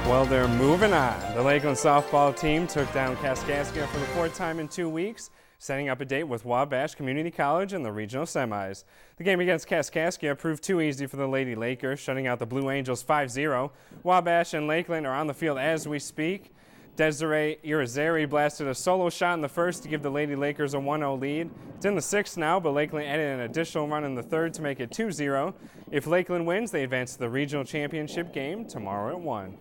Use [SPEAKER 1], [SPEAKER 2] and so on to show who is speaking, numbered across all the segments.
[SPEAKER 1] Well, they're moving on. The Lakeland softball team took down Kaskaskia for the fourth time in 2 weeks, setting up a date with Wabash Community College in the regional semis. The game against Kaskaskia proved too easy for the Lady Lakers, shutting out the Blue Angels 5-0. Wabash and Lakeland are on the field as we speak. Desiree Irizarry blasted a solo shot in the first to give the Lady Lakers a 1-0 lead. It's in the sixth now, but Lakeland added an additional run in the third to make it 2-0. If Lakeland wins, they advance to the regional championship game tomorrow at 1.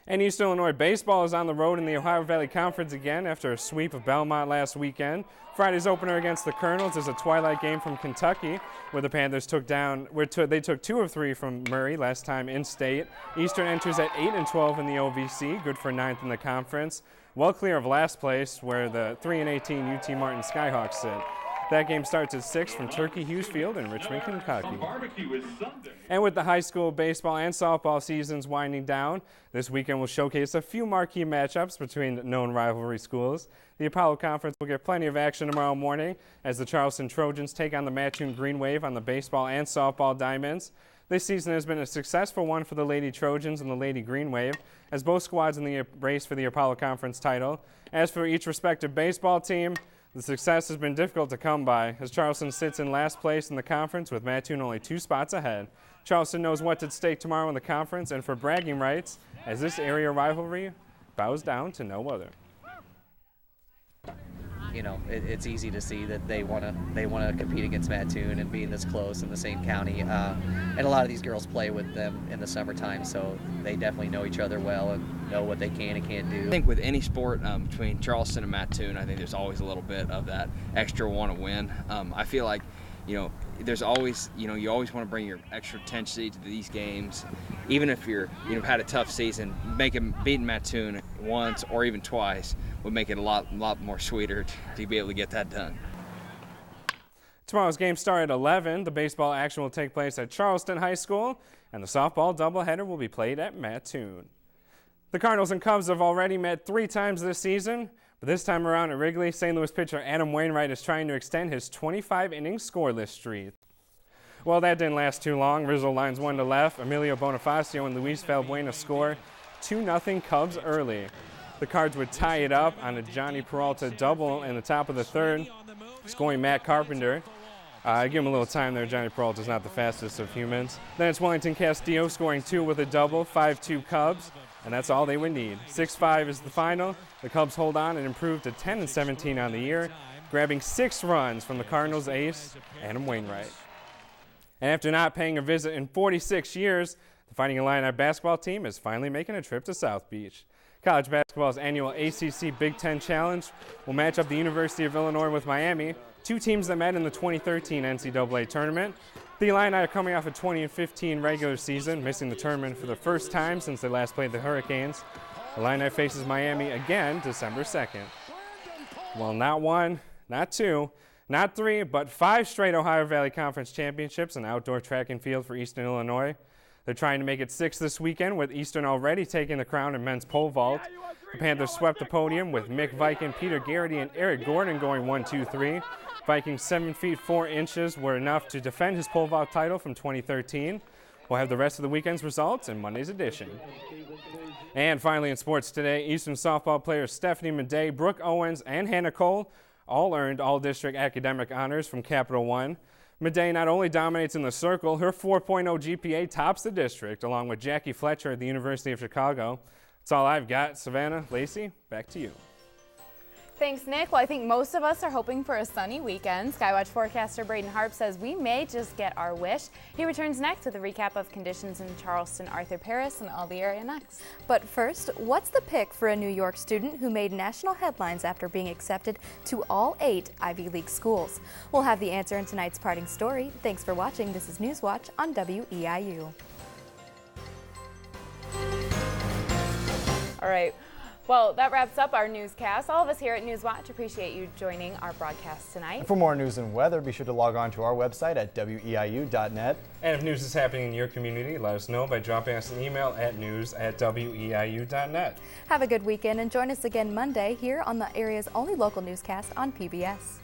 [SPEAKER 1] And Eastern Illinois baseball is on the road in the Ohio Valley Conference again after a sweep of Belmont last weekend. Friday's opener against the Colonels is a twilight game from Kentucky, where the Panthers took 2 of 3 from Murray last time in state. Eastern enters at 8-12 in the OVC, good for 9th in the conference, well clear of last place, where the 3-18 UT Martin Skyhawks sit. That game starts at 6 from Turkey Hughes Field in Richmond, Kentucky. And with the high school baseball and softball seasons winding down, this weekend will showcase a few marquee matchups between known rivalry schools. The Apollo Conference will get plenty of action tomorrow morning as the Charleston Trojans take on the Mattoon Green Wave on the baseball and softball diamonds. This season has been a successful one for the Lady Trojans and the Lady Green Wave, as both squads in the race for the Apollo Conference title. As for each respective baseball team, the success has been difficult to come by, as Charleston sits in last place in the conference with Mattoon only 2 spots ahead. Charleston knows what's at stake tomorrow in the conference and for bragging rights, as this area rivalry bows down to no other.
[SPEAKER 2] You know, it's easy to see that they want to compete against Mattoon and being this close in the same county. And a lot of these girls play with them in the summertime, so they definitely know each other well and know what they can and can't do.
[SPEAKER 3] I think with any sport between Charleston and Mattoon, I think there's always a little bit of that extra want to win. I feel like, you know, there's always, you always want to bring your extra intensity to these games. Even if you've had a tough season, beating Mattoon once or even twice would make it a lot more sweeter to be able to get that done.
[SPEAKER 1] Tomorrow's game start at 11. The baseball action will take place at Charleston High School, and the softball doubleheader will be played at Mattoon. The Cardinals and Cubs have already met 3 times this season, but this time around at Wrigley, St. Louis pitcher Adam Wainwright is trying to extend his 25-inning scoreless streak. Well, that didn't last too long. Rizzo lines 1 to left. Emilio Bonifacio and Luis Valbuena score 2-0 Cubs early. The Cards would tie it up on a Johnny Peralta double in the top of the third, scoring Matt Carpenter. Give him a little time there. Johnny Peralta's not the fastest of humans. Then it's Wellington Castillo scoring 2 with a double, 5-2 Cubs, and that's all they would need. 6-5 is the final. The Cubs hold on and improve to 10-17 on the year, grabbing 6 runs from the Cardinals ace, Adam Wainwright. And after not paying a visit in 46 years, the Fighting Illini basketball team is finally making a trip to South Beach. College basketball's annual ACC Big Ten Challenge will match up the University of Illinois with Miami, 2 teams that met in the 2013 NCAA tournament. The Illini are coming off a 20-15 regular season, missing the tournament for the first time since they last played the Hurricanes. Illini faces Miami again December 2nd. Well, not 1, not 2, not 3, but 5 straight Ohio Valley Conference championships in outdoor track and field for Eastern Illinois. They're trying to make it 6 this weekend, with Eastern already taking the crown in men's pole vault. The Panthers swept the podium with Mick Viking, Peter Garrity, and Eric Gordon going 1-2-3. Viking's 7 feet 4 inches were enough to defend his pole vault title from 2013. We'll have the rest of the weekend's results in Monday's edition. And finally in sports today, Eastern softball players Stephanie Madej, Brooke Owens, and Hannah Cole all earned all-district academic honors from Capital One. Madej not only dominates in the circle, her 4.0 GPA tops the district, along with Jackie Fletcher at the University of Chicago. That's all I've got. Savannah, Lacey, back to you.
[SPEAKER 4] Thanks, Nick. Well, I think most of us are hoping for a sunny weekend. Skywatch forecaster Braden Harp says we may just get our wish. He returns next with a recap of conditions in Charleston, Arthur Paris, and all the area next.
[SPEAKER 5] But first, what's the pick for a New York student who made national headlines after being accepted to all 8 Ivy League schools? We'll have the answer in tonight's parting story. Thanks for watching. This is Newswatch on WEIU.
[SPEAKER 4] All right. Well, that wraps up our newscast. All of us here at Newswatch appreciate you joining our broadcast tonight.
[SPEAKER 6] And for more news and weather, be sure to log on to our website at weiu.net.
[SPEAKER 1] And if news is happening in your community, let us know by dropping us an email at news@weiu.net.
[SPEAKER 5] Have a good weekend and join us again Monday here on the area's only local newscast on PBS.